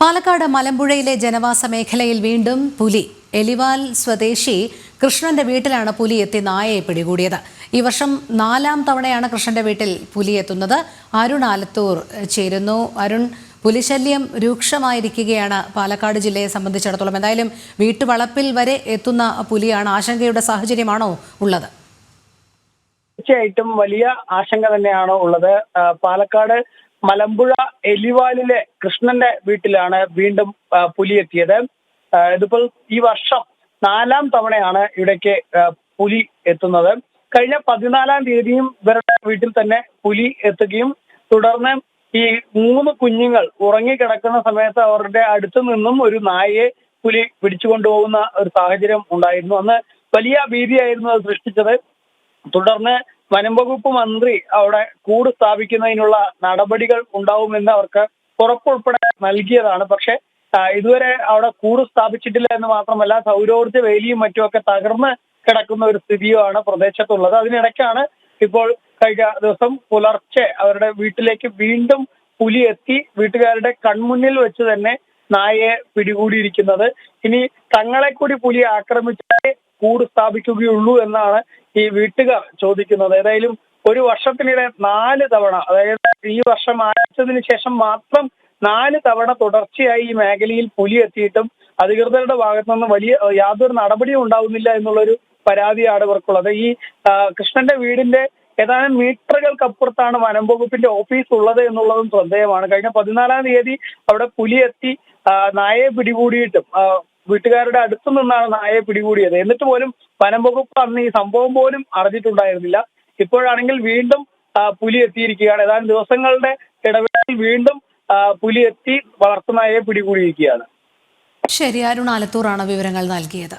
പാലക്കാട് മലമ്പുഴയിലെ ജനവാസ മേഖലയിൽ വീണ്ടും പുലി. എലിവാൽ സ്വദേശി കൃഷ്ണന്റെ വീട്ടിലാണ് പുലി എത്തി നായയെ പിടികൂടിയത്. ഈ വർഷം 4ാം തവണയാണ് കൃഷ്ണന്റെ വീട്ടിൽ പുലി എത്തുന്നത്. അരുൺ ആലത്തൂർ ചേരുന്നു. അരുൺ, പുലിശല്യം രൂക്ഷമായിരിക്കുകയാണ് പാലക്കാട് ജില്ലയെ സംബന്ധിച്ചിടത്തോളം. എന്തായാലും വീട്ടുവളപ്പിൽ വരെ എത്തുന്ന പുലിയാണ്. ആശങ്കയുടെ സാഹചര്യമാണോ ഉള്ളത്? തീർച്ചയായിട്ടും വലിയ ആശങ്ക തന്നെയാണ് ഉള്ളത്. പാലക്കാട് മലമ്പുഴ എലിവാലിലെ കൃഷ്ണന്റെ വീട്ടിലാണ് വീണ്ടും പുലി എത്തിയത്. ഇതിപ്പോൾ ഈ വർഷം 4ാം തവണയാണ് ഇവിടേക്ക് പുലി എത്തുന്നത്. കഴിഞ്ഞ 14ാം തീയതിയും ഇവരുടെ വീട്ടിൽ തന്നെ പുലി എത്തുകയും തുടർന്ന് ഈ 3 കുഞ്ഞുങ്ങൾ ഉറങ്ങിക്കിടക്കുന്ന സമയത്ത് അവരുടെ അടുത്തു നിന്നും ഒരു നായയെ പുലി പിടിച്ചുകൊണ്ടുപോകുന്ന ഒരു സാഹചര്യം ഉണ്ടായിരുന്നു. അന്ന് വലിയ ഭീതിയായിരുന്നു അത് സൃഷ്ടിച്ചത്. തുടർന്ന് വനം വകുപ്പ് മന്ത്രി അവിടെ കൂട് സ്ഥാപിക്കുന്നതിനുള്ള നടപടികൾ ഉണ്ടാവുമെന്ന് അവർക്ക് ഉറപ്പുൾപ്പെടെ നൽകിയതാണ്. പക്ഷെ ഇതുവരെ അവിടെ കൂട് സ്ഥാപിച്ചിട്ടില്ല എന്ന് മാത്രമല്ല, സൗരോർജ്ജ വേലിയും മറ്റുമൊക്കെ തകർന്ന് കിടക്കുന്ന ഒരു സ്ഥിതിയുമാണ് പ്രദേശത്തുള്ളത്. അതിനിടയ്ക്കാണ് ഇപ്പോൾ കഴിഞ്ഞ ദിവസം പുലർച്ചെ അവരുടെ വീട്ടിലേക്ക് വീണ്ടും പുലി എത്തി വീട്ടുകാരുടെ കൺമുന്നിൽ വെച്ച് തന്നെ നായയെ പിടികൂടിയിരിക്കുന്നത്. ഇനി തങ്ങളെ കൂടി പുലി ആക്രമിച്ചാലേ കൂട് സ്ഥാപിക്കുകയുള്ളൂ എന്നാണ് ഈ വീട്ടുകാർ ചോദിക്കുന്നത്. ഏതായാലും ഒരു വർഷത്തിനിടെ 4 തവണ, അതായത് ഈ വർഷം ആരംഭിച്ചതിന് ശേഷം മാത്രം 4 തവണ തുടർച്ചയായി ഈ മേഖലയിൽ പുലി എത്തിയിട്ടും അധികൃതരുടെ ഭാഗത്തു നിന്ന് യാതൊരു നടപടിയും ഉണ്ടാവുന്നില്ല എന്നുള്ളൊരു പരാതിയാണ് ഇവർക്കുള്ളത്. ഈ കൃഷ്ണന്റെ വീടിന്റെ ഏതാനും മീറ്ററുകൾക്കപ്പുറത്താണ് വനം വകുപ്പിന്റെ ഓഫീസ് ഉള്ളത് എന്നുള്ളതും ശ്രദ്ധേയമാണ്. കഴിഞ്ഞ 14ാം തീയതി അവിടെ പുലി എത്തി നായയെ പിടികൂടിയിട്ടും വീട്ടുകാരുടെ അടുത്തു നിന്നാണ് നായയെ പിടികൂടിയത്. എന്നിട്ട് പോലും വനം വകുപ്പ് അന്ന് ഈ സംഭവം പോലും അറിഞ്ഞിട്ടുണ്ടായിരുന്നില്ല. ഇപ്പോഴാണെങ്കിൽ വീണ്ടും പുലി എത്തിയിരിക്കുകയാണ്. ഏതാനും ദിവസങ്ങളുടെ ഇടവേളയിൽ വീണ്ടും പുലി എത്തി വളർത്തുനായയെ പിടികൂടിയിരിക്കുകയാണ്. ശരി, അരുൺ ആലത്തൂറാണ് വിവരങ്ങൾ നൽകിയത്.